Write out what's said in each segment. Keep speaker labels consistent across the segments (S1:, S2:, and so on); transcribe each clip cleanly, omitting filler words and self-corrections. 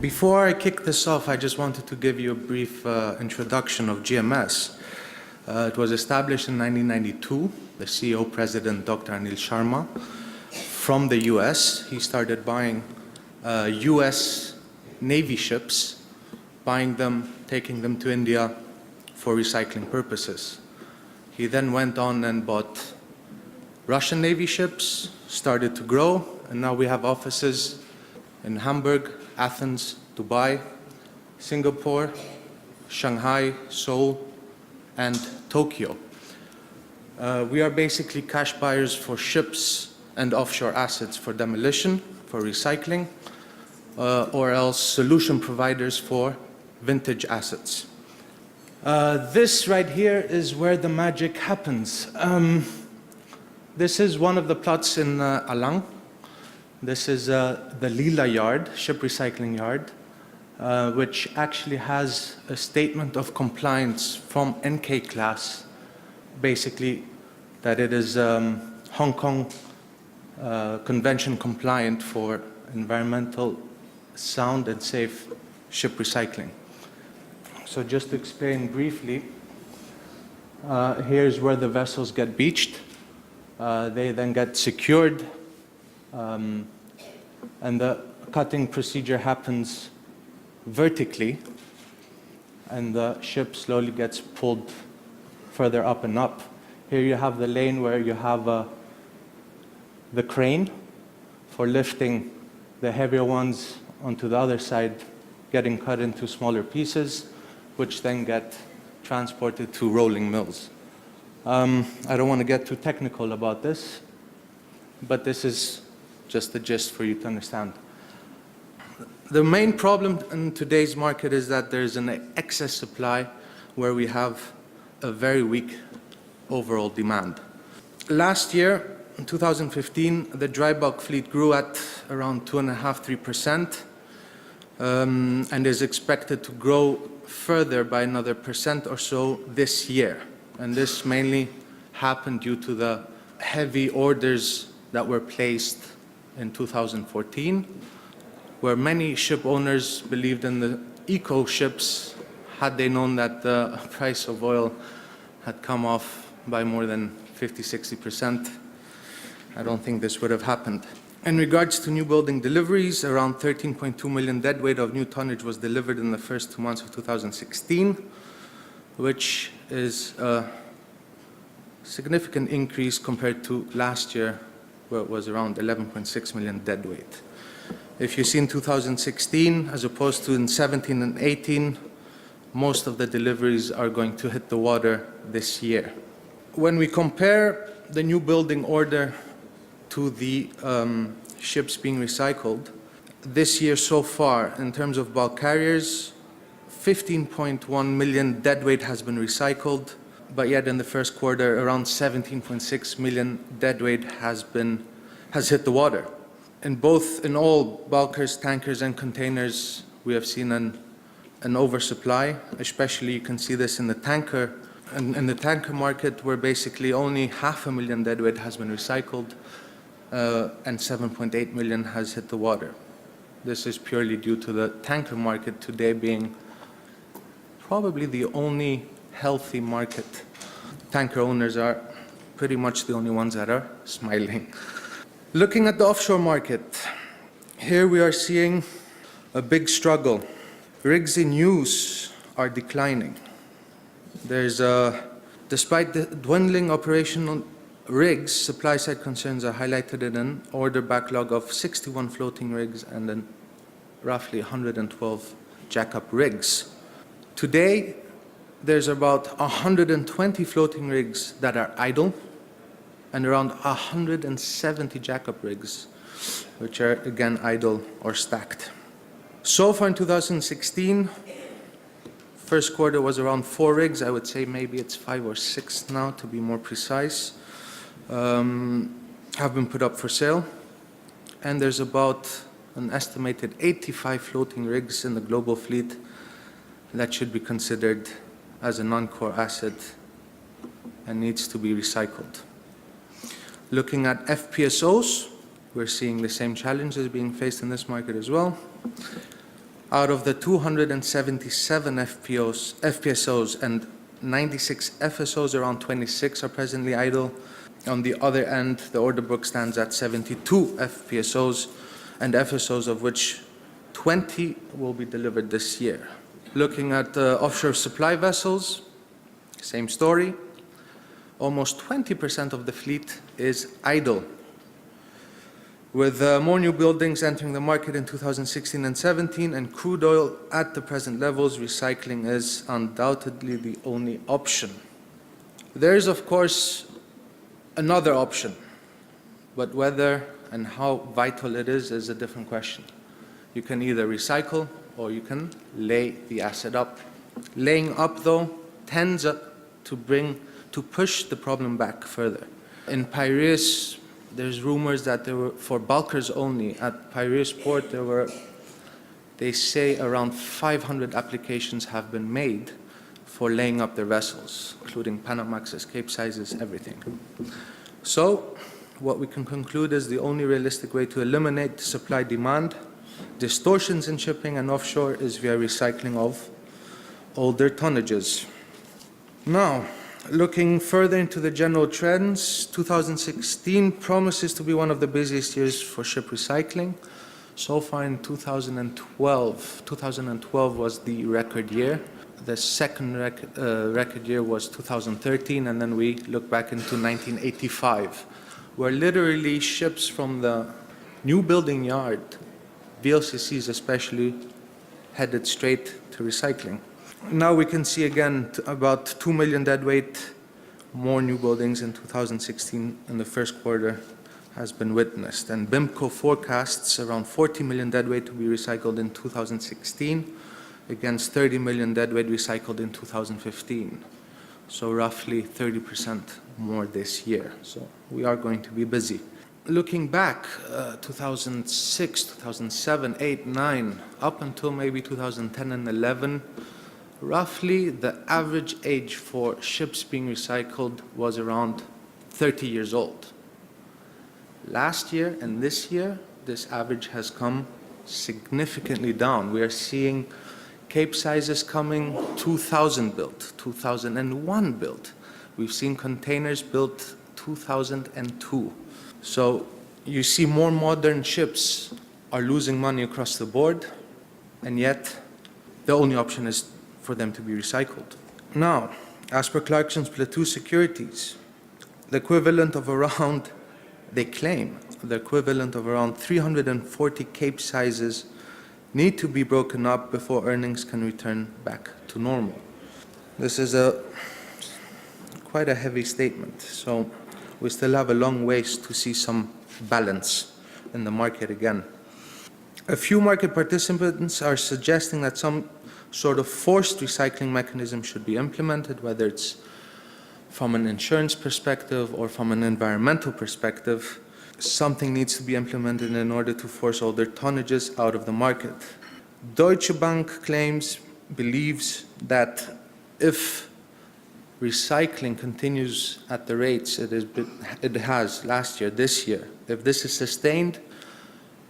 S1: Before I kick this off, I just wanted to give you a brief introduction of GMS. It was established in 1992. The CEO, President Dr. Anil Sharma, from the US. He started buying US Navy ships, buying them, taking them to India for recycling purposes. He then went on and bought Russian Navy ships, started to grow, and now we have offices in Hamburg, Athens, Dubai, Singapore, Shanghai, Seoul, and Tokyo. We are basically cash buyers for ships and offshore assets for demolition, for recycling, or else solution providers for vintage assets. This right here is where the magic happens. This is one of the plots in Alang. This is the Lila yard, ship recycling yard, which actually has a statement of compliance from NK class, basically that it is Hong Kong convention compliant for environmental sound and safe ship recycling. So just to explain briefly, here's where the vessels get beached. They then get secured, and the cutting procedure happens vertically, and the ship slowly gets pulled further up and up. Here you have the lane where you have the crane for lifting the heavier ones onto the other side, getting cut into smaller pieces, which then get transported to rolling mills. I don't want to get too technical about this, but this is just the gist for you to understand. The main problem in today's market is that there's an excess supply where we have a very weak overall demand. Last year, in 2015, the dry bulk fleet grew at around 2.5–3%, and is expected to grow further by another % or so this year. And this mainly happened due to the heavy orders that were placed in 2014, where many ship owners believed in the eco ships. Had they known that the price of oil had come off by more than 50–60%, I don't think this would have happened. In regards to new building deliveries, around 13.2 million deadweight of new tonnage was delivered in the first 2 months of 2016, which is a significant increase compared to last year, where it was around 11.6 million deadweight. If you see in 2016, as opposed to in 17 and 18, most of the deliveries are going to hit the water this year. When we compare the new building order to the ships being recycled, this year so far, in terms of bulk carriers, 15.1 million deadweight has been recycled, but yet in the first quarter, around 17.6 million deadweight has hit the water. In all bulkers, tankers, and containers, we have seen an oversupply. Especially, you can see this in the tanker. In the tanker market, where basically only 500,000 deadweight has been recycled, and 7.8 million has hit the water. This is purely due to the tanker market today being probably the only healthy market. Tanker owners are pretty much the only ones that are smiling. Looking at the offshore market, here we are seeing a big struggle. Rigs in use are declining. Despite the dwindling operational rigs, supply-side concerns are highlighted in an order backlog of 61 floating rigs and then roughly 112 jackup rigs. Today, there's about 120 floating rigs that are idle and around 170 jackup rigs, which are again idle or stacked. So far in 2016, first quarter was around 4 rigs. I would say maybe it's 5 or 6 now, to be more precise, have been put up for sale. And there's about an estimated 85 floating rigs in the global fleet that should be considered as a non-core asset and needs to be recycled. Looking at FPSOs, we're seeing the same challenges being faced in this market as well. Out of the 277 FPSOs and 96 FSOs, around 26 are presently idle. On the other end, the order book stands at 72 FPSOs and FSOs, of which 20 will be delivered this year. Looking at offshore supply vessels, same story. Almost 20% of the fleet is idle. With more new buildings entering the market in 2016 and 17 and crude oil at the present levels, recycling is undoubtedly the only option. There is, of course, another option, but whether and how vital it is a different question. You can either recycle or you can lay the asset up. Laying up, though, tends to push the problem back further. In Piraeus, there's rumors that there were, for bulkers only, at Piraeus port, they say around 500 applications have been made for laying up their vessels, including Panamaxes, Capesizes, everything. So, what we can conclude is the only realistic way to eliminate supply-demand distortions in shipping and offshore is via recycling of older tonnages. Now, looking further into the general trends, 2016 promises to be one of the busiest years for ship recycling. So far in 2012 was the record year. The second record year was 2013, and then we look back into 1985, where literally ships from the new building yard, VLCCs especially, headed straight to recycling. Now we can see again about 2 million deadweight more new buildings in 2016 in the first quarter has been witnessed. And BIMCO forecasts around 40 million deadweight to be recycled in 2016 against 30 million deadweight recycled in 2015. So roughly 30% more this year. So we are going to be busy. Looking back, 2006, 2007, 8, 9, up until maybe 2010 and 11, roughly the average age for ships being recycled was around 30 years old. Last year and this year, this average has come significantly down. We are seeing Capesizes coming 2000 built, 2001 built. We've seen containers built 2002. So you see more modern ships are losing money across the board, and yet the only option is for them to be recycled. Now, as per Clarkson's Plateau Securities, the equivalent of around, they claim, the equivalent of around 340 Capesizes need to be broken up before earnings can return back to normal. This is quite a heavy statement, so we still have a long ways to see some balance in the market again. A few market participants are suggesting that some sort of forced recycling mechanism should be implemented, whether it's from an insurance perspective or from an environmental perspective. Something needs to be implemented in order to force older tonnages out of the market. Deutsche Bank believes that if recycling continues at the rates it has last year, this year, if this is sustained,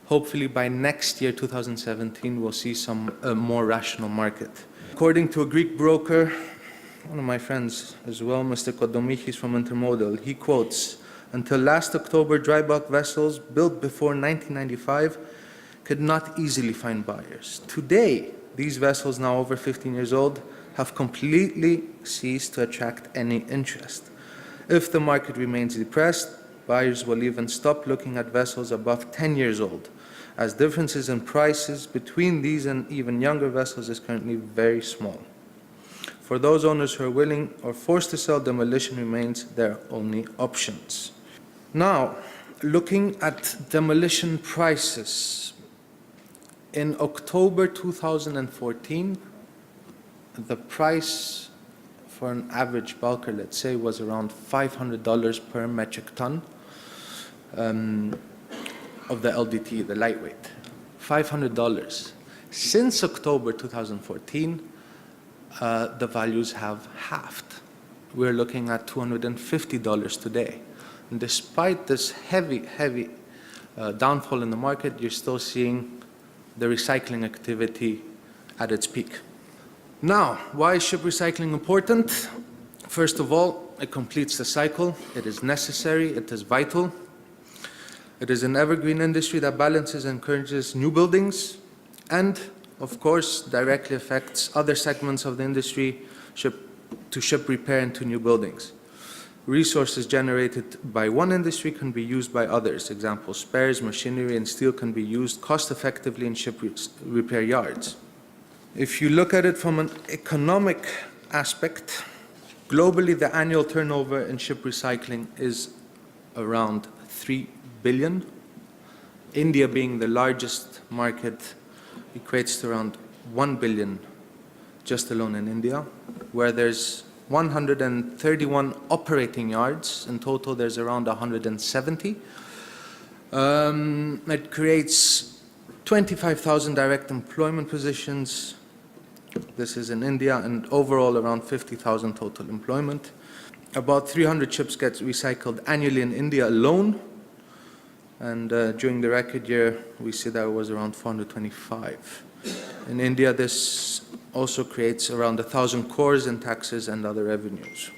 S1: hopefully by next year, 2017, we'll see a more rational market. According to a Greek broker, one of my friends as well, Mr. Kodomichis from Intermodal, he quotes, "Until last October, dry bulk vessels built before 1995 could not easily find buyers. Today, these vessels, now over 15 years old, have completely ceased to attract any interest. If the market remains depressed, buyers will even stop looking at vessels above 10 years old, as differences in prices between these and even younger vessels is currently very small. For those owners who are willing or forced to sell, demolition remains their only options." Now, looking at demolition prices, in October 2014, the price for an average bulker, let's say, was around $500 per metric ton of the LDT, the lightweight. $500. Since October 2014, the values have halved. We're looking at $250 today. And despite this heavy downfall in the market, you're still seeing the recycling activity at its peak. Now, why is ship recycling important? First of all, it completes the cycle. It is necessary. It is vital. It is an evergreen industry that balances and encourages new buildings and, of course, directly affects other segments of the industry to ship repair into new buildings. Resources generated by one industry can be used by others. Example, spares, machinery, and steel can be used cost-effectively in ship repair yards. If you look at it from an economic aspect, globally the annual turnover in ship recycling is around 3 billion. India, being the largest market, equates to around 1 billion just alone in India, where there's 131 operating yards. In total, there's around 170. It creates 25,000 direct employment positions. This is in India, and overall around 50,000 total employment. About 300 ships get recycled annually in India alone. And during the record year, we see that it was around 425. In India, this also creates around 1,000 crores in taxes and other revenues.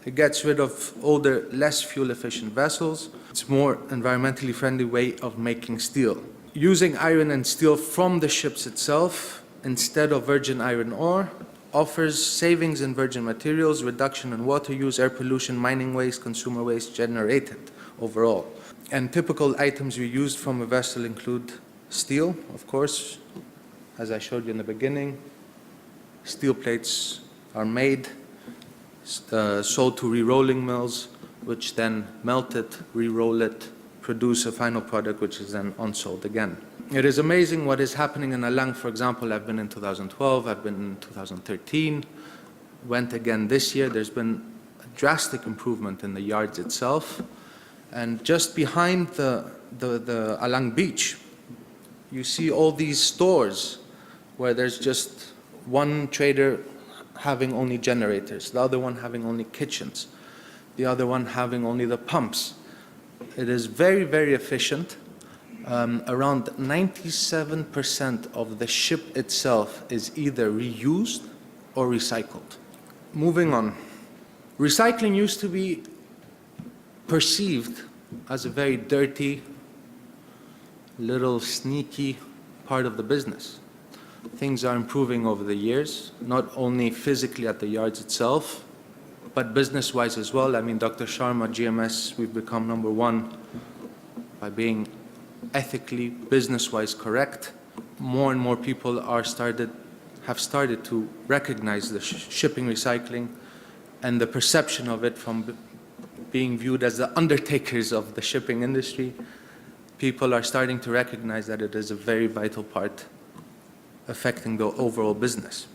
S1: It gets rid of older, less fuel-efficient vessels. It's a more environmentally friendly way of making steel. Using iron and steel from the ships itself instead of virgin iron ore offers savings in virgin materials, reduction in water use, air pollution, mining waste, consumer waste generated overall. And typical items reused from a vessel include steel, of course, as I showed you in the beginning. Steel plates are made, sold to re-rolling mills, which then melt it, re-roll it, produce a final product, which is then unsold again. It is amazing what is happening in Alang. For example, I've been in 2012, I've been in 2013, went again this year. There's been a drastic improvement in the yards itself. And just behind the Alang beach, you see all these stores where there's just one trader having only generators, the other one having only kitchens, the other one having only the pumps. It is very, very efficient. Around 97% of the ship itself is either reused or recycled. Moving on. Recycling used to be perceived as a very dirty, little sneaky part of the business. Things are improving over the years, not only physically at the yards itself, but business-wise as well. I mean, Dr. Sharma, GMS, we've become #1 by being ethically, business-wise correct. More and more people have started to recognize the shipping recycling and the perception of it from being viewed as the undertakers of the shipping industry. People are starting to recognize that it is a very vital part affecting the overall business.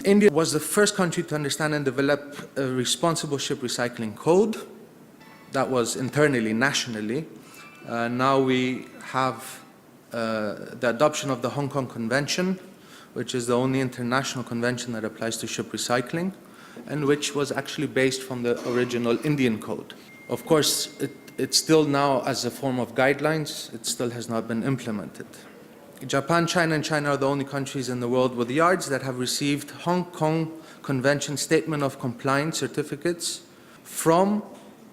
S1: India was the first country to understand and develop a responsible ship recycling code. That was internally, nationally. Now we have the adoption of the Hong Kong Convention, which is the only international convention that applies to ship recycling, and which was actually based from the original Indian code. Of course, it's still now as a form of guidelines, it still has not been implemented. Japan, China, and China are the only countries in the world with yards that have received Hong Kong Convention Statement of Compliance certificates from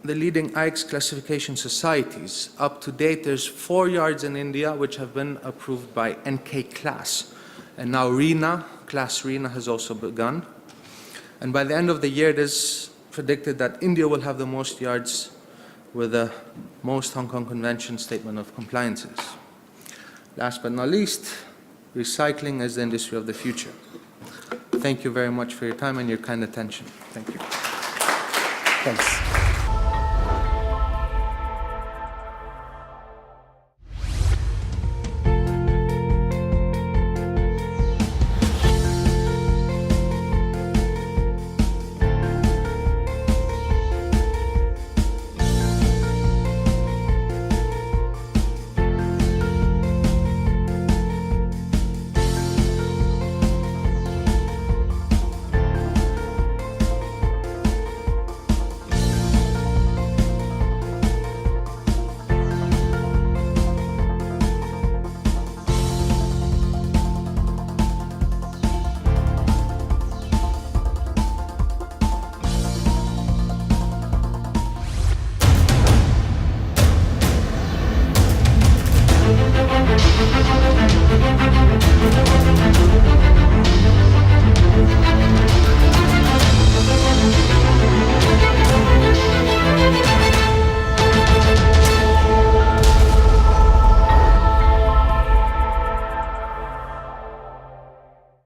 S1: the leading IX classification societies. Up to date, there's 4 yards in India which have been approved by NK Class. And now Class RENA has also begun. And by the end of the year, it is predicted that India will have the most yards with the most Hong Kong Convention Statement of Compliances. Last but not least, recycling is the industry of the future. Thank you very much for your time and your kind attention. Thank you.
S2: Thanks.